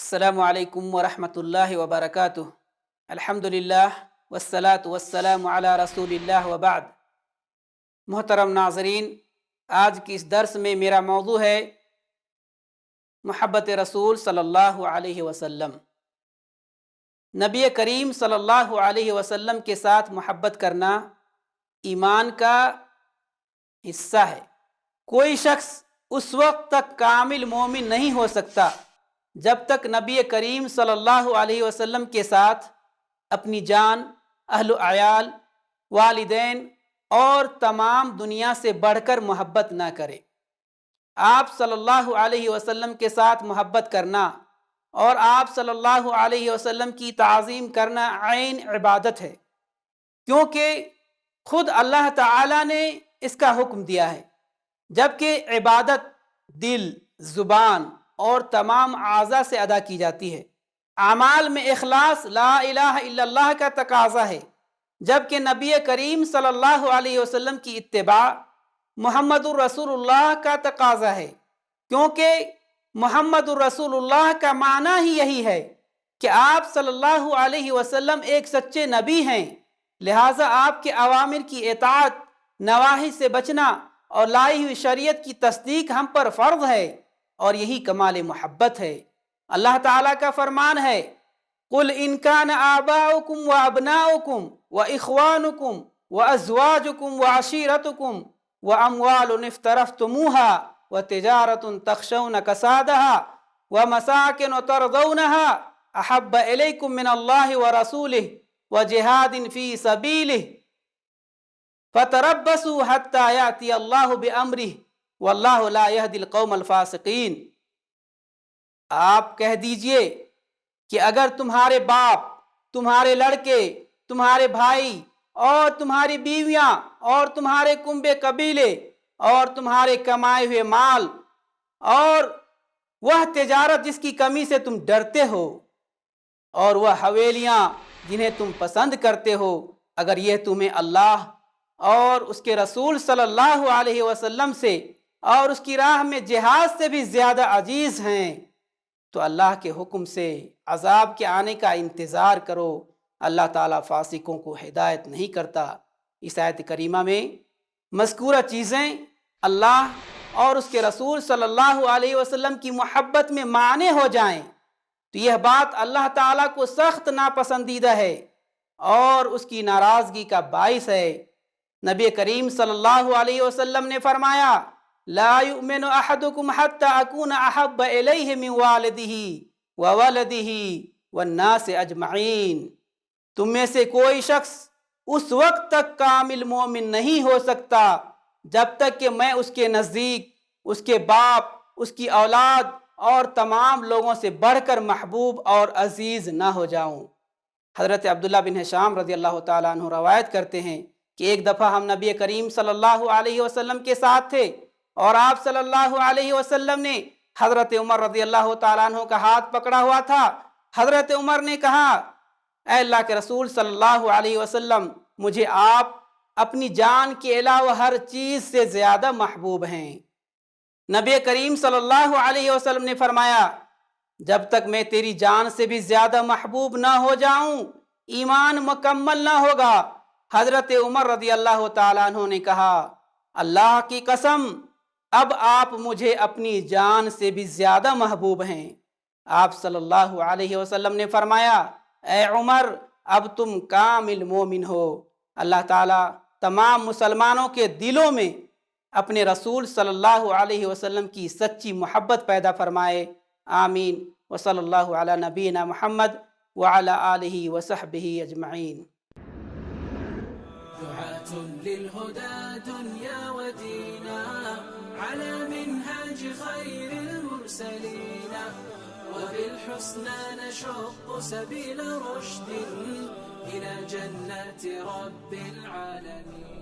السلام علیکم ورحمۃ اللہ وبرکاتہ۔ الحمدللہ والصلاة والسلام علی رسول اللہ وبعد۔ محترم ناظرین، آج کی اس درس میں میرا موضوع ہے محبت رسول صلی اللہ علیہ وسلم۔ نبی کریم صلی اللہ علیہ وسلم کے ساتھ محبت کرنا ایمان کا حصہ ہے۔ کوئی شخص اس وقت تک کامل مومن نہیں ہو سکتا جب تک نبی کریم صلی اللہ علیہ وسلم کے ساتھ اپنی جان، اہل و عیال، والدین اور تمام دنیا سے بڑھ کر محبت نہ کرے۔ آپ صلی اللہ علیہ وسلم کے ساتھ محبت کرنا اور آپ صلی اللہ علیہ وسلم کی تعظیم کرنا عین عبادت ہے، کیونکہ خود اللہ تعالیٰ نے اس کا حکم دیا ہے، جبکہ عبادت دل، زبان اور تمام اعضاء سے ادا کی جاتی ہے۔ اعمال میں اخلاص لا الہ الا اللہ کا تقاضا ہے، جبکہ نبی کریم صلی اللہ علیہ وسلم کی اتباع محمد الرسول اللہ کا تقاضا ہے، کیونکہ محمد الرسول اللہ کا معنی ہی یہی ہے کہ آپ صلی اللہ علیہ وسلم ایک سچے نبی ہیں، لہٰذا آپ کے اوامر کی اطاعت، نواہی سے بچنا اور لائی ہوئی شریعت کی تصدیق ہم پر فرض ہے، اور یہی کمال محبت ہے۔ اللہ تعالیٰ کا فرمان ہے، قُلْ إِنْ كَانَ آبَاؤُكُمْ وَأَبْنَاؤُكُمْ وَإِخْوَانُكُمْ وَأَزْوَاجُكُمْ وَعَشِيرَتُكُمْ وَأَمْوَالٌ افْتَرَفْتُمُوهَا وَتِجَارَةٌ تَخْشَوْنَ كَسَادَهَا وَمَسَاكِنُ تَرْضَوْنَهَا أَحَبَّ إِلَيْكُم مِّنَ اللَّهِ وَرَسُولِهِ وَجِهَادٍ فِي سَبِيلِهِ فَتَرَبَّصُوا حَتَّى يَأْتِيَ اللَّهُ بِأَمْرِهِ وَاللَّهُ لَا يَهْدِي الْقَوْمَ الْفَاسِقِينَ۔ آپ کہہ دیجئے کہ اگر تمہارے باپ، تمہارے لڑکے، تمہارے بھائی اور تمہاری بیویاں اور تمہارے کنبے قبیلے اور تمہارے کمائے ہوئے مال اور وہ تجارت جس کی کمی سے تم ڈرتے ہو اور وہ حویلیاں جنہیں تم پسند کرتے ہو، اگر یہ تمہیں اللہ اور اس کے رسول صلی اللہ علیہ وسلم سے اور اس کی راہ میں جہاد سے بھی زیادہ عزیز ہیں تو اللہ کے حکم سے عذاب کے آنے کا انتظار کرو۔ اللہ تعالیٰ فاسقوں کو ہدایت نہیں کرتا۔ اس آیت کریمہ میں مذکورہ چیزیں اللہ اور اس کے رسول صلی اللہ علیہ وسلم کی محبت میں مانع ہو جائیں تو یہ بات اللہ تعالیٰ کو سخت ناپسندیدہ ہے اور اس کی ناراضگی کا باعث ہے۔ نبی کریم صلی اللہ علیہ وسلم نے فرمایا، لا يؤمن احدكم حتى اكون احب اليه من والده وولده والناس اجمعین۔ تم میں سے کوئی شخص اس وقت تک کامل مومن نہیں ہو سکتا جب تک کہ میں اس کے نزدیک، اس کے باپ، اس کی اولاد اور تمام لوگوں سے بڑھ کر محبوب اور عزیز نہ ہو جاؤں۔ حضرت عبداللہ بن حشام رضی اللہ تعالیٰ عنہ روایت کرتے ہیں کہ ایک دفعہ ہم نبی کریم صلی اللہ علیہ وسلم کے ساتھ تھے اور آپ صلی اللہ علیہ وسلم نے حضرت عمر رضی اللہ تعالیٰ عنہ کا ہاتھ پکڑا ہوا تھا۔ حضرت عمر نے کہا، اے اللہ کے رسول صلی اللہ علیہ وسلم، مجھے آپ اپنی جان کے علاوہ ہر چیز سے زیادہ محبوب ہیں۔ نبی کریم صلی اللہ علیہ وسلم نے فرمایا، جب تک میں تیری جان سے بھی زیادہ محبوب نہ ہو جاؤں ایمان مکمل نہ ہوگا۔ حضرت عمر رضی اللہ تعالیٰ عنہ نے کہا، اللہ کی قسم، اب آپ مجھے اپنی جان سے بھی زیادہ محبوب ہیں۔ آپ صلی اللہ علیہ وسلم نے فرمایا، اے عمر، اب تم کامل مومن ہو۔ اللہ تعالیٰ تمام مسلمانوں کے دلوں میں اپنے رسول صلی اللہ علیہ وسلم کی سچی محبت پیدا فرمائے۔ آمین۔ وصلی اللہ علی نبینا محمد وعلی آلہ وصحبہ اجمعین۔ دعاة للهدى دنيا ودينا على منهاج خير المرسلين وبالحسنى نشق سبيل رشد إلى جنات رب العالمين.